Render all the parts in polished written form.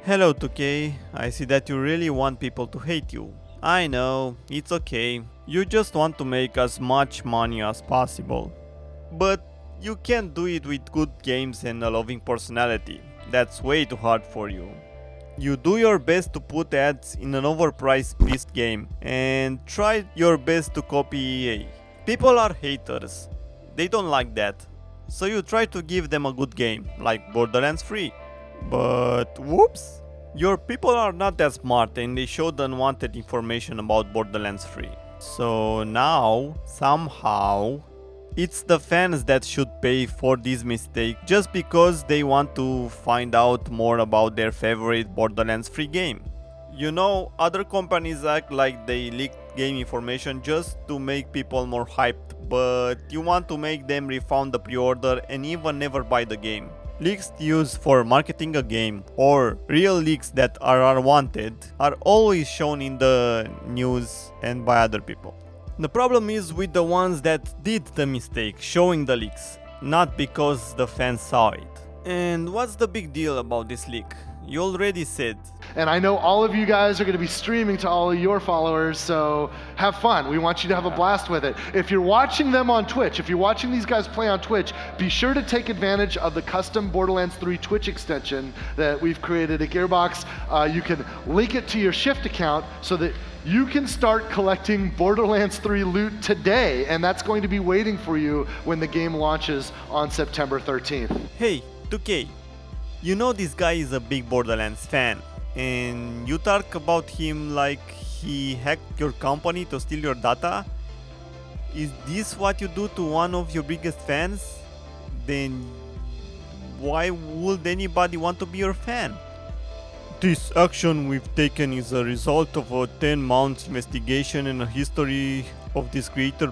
Hello 2K, I see that you really want people to hate you. I know, it's okay. You just want to make as much money as possible. But you can't do it with good games and a loving personality. That's way too hard for you. You do your best to put ads in an overpriced beast game and try your best to copy EA. People are haters. They don't like that. So you try to give them a good game, like Borderlands 3. But whoops! Your people are not that smart and they showed unwanted information about Borderlands 3. So now, somehow, it's the fans that should pay for this mistake just because they want to find out more about their favorite Borderlands 3 game. You know, other companies act like they leaked game information just to make people more hyped, but you want to make them refund the pre-order and even never buy the game. Leaks used for marketing a game or real leaks that are unwanted are always shown in the news and by other people. The problem is with the ones that did the mistake showing the leaks, not because the fans saw it. And what's the big deal about this leak? You already said. And I know all of you guys are going to be streaming to all of your followers, so have fun. We want you to have a blast with it. If you're watching them on Twitch, if you're watching these guys play on Twitch, be sure to take advantage of the custom Borderlands 3 Twitch extension that we've created at Gearbox. You can link it to your Shift account so that you can start collecting Borderlands 3 loot today, and that's going to be waiting for you when the game launches on September 13th. Hey, 2K, you know this guy is a big Borderlands fan, and you talk about him like he hacked your company to steal your data? Is this what you do to one of your biggest fans? Then why would anybody want to be your fan? This action we've taken is a result of a 10-month investigation and a history of this creator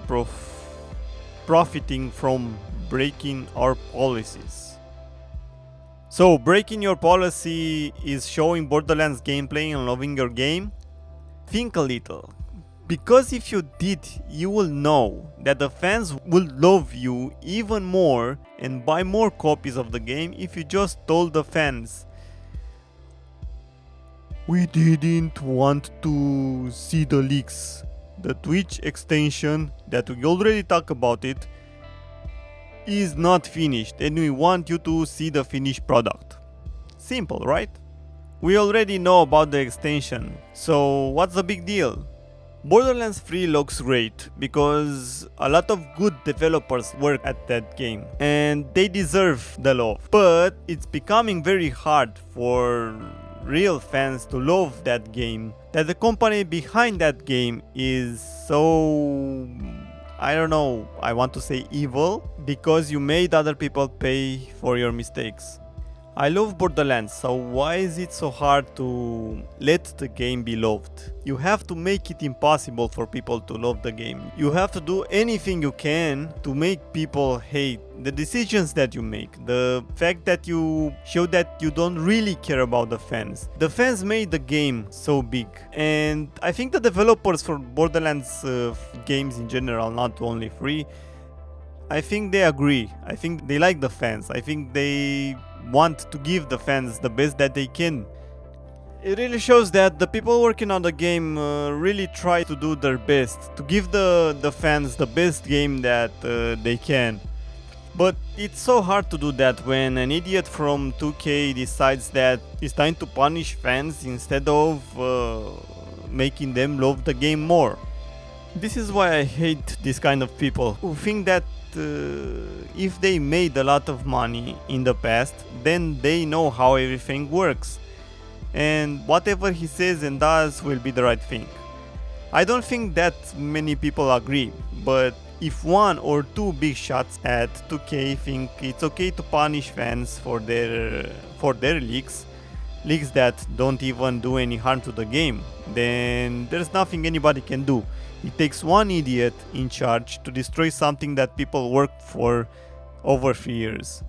profiting from breaking our policies. So, breaking your policy is showing Borderlands gameplay and loving your game? Think a little. Because if you did, you will know that the fans will love you even more and buy more copies of the game if you just told the fans, "We didn't want to see the leaks. The Twitch extension that we already talked about it is not finished and we want you to see the finished product." Simple, right? We already know about the extension, so what's the big deal? Borderlands 3 looks great because a lot of good developers work at that game and they deserve the love. But it's becoming very hard for real fans to love that game, that the company behind that game is so, I don't know, I want to say evil, because you made other people pay for your mistakes. I love Borderlands, so why is it so hard to let the game be loved? You have to make it impossible for people to love the game. You have to do anything you can to make people hate the decisions that you make. The fact that you show that you don't really care about the fans. The fans made the game so big. And I think the developers for Borderlands games in general, not only 3, I think they agree. I think they like the fans. I think they want to give the fans the best that they can. It really shows that the people working on the game really try to do their best to give the fans the best game that they can. But it's so hard to do that when an idiot from 2K decides that it's time to punish fans instead of making them love the game more. This is why I hate this kind of people who think that if they made a lot of money in the past, then they know how everything works, and whatever he says and does will be the right thing. I don't think that many people agree, but if one or two big shots at 2K think it's okay to punish fans for their leaks that don't even do any harm to the game, then there's nothing anybody can do. It takes one idiot in charge to destroy something that people worked for over 3 years.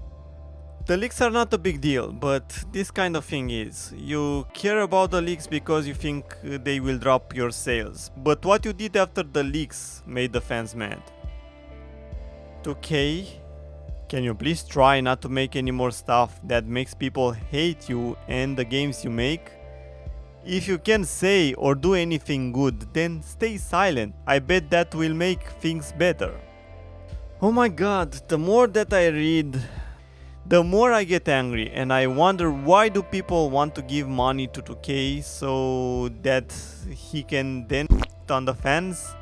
The leaks are not a big deal, but this kind of thing is. You care about the leaks because you think they will drop your sales, but what you did after the leaks made the fans mad. 2K, Can you please try not to make any more stuff that makes people hate you and the games you make? If you can't say or do anything good, then stay silent. I bet that will make things better. Oh my god, the more that I read, the more I get angry, and I wonder why do people want to give money to 2K so that he can then on the fans?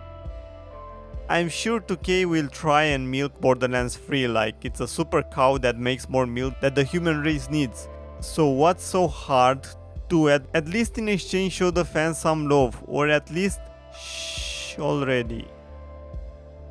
I'm sure 2K will try and milk Borderlands free like it's a super cow that makes more milk that the human race needs. So what's so hard to at least in exchange show the fans some love, or at least shh already.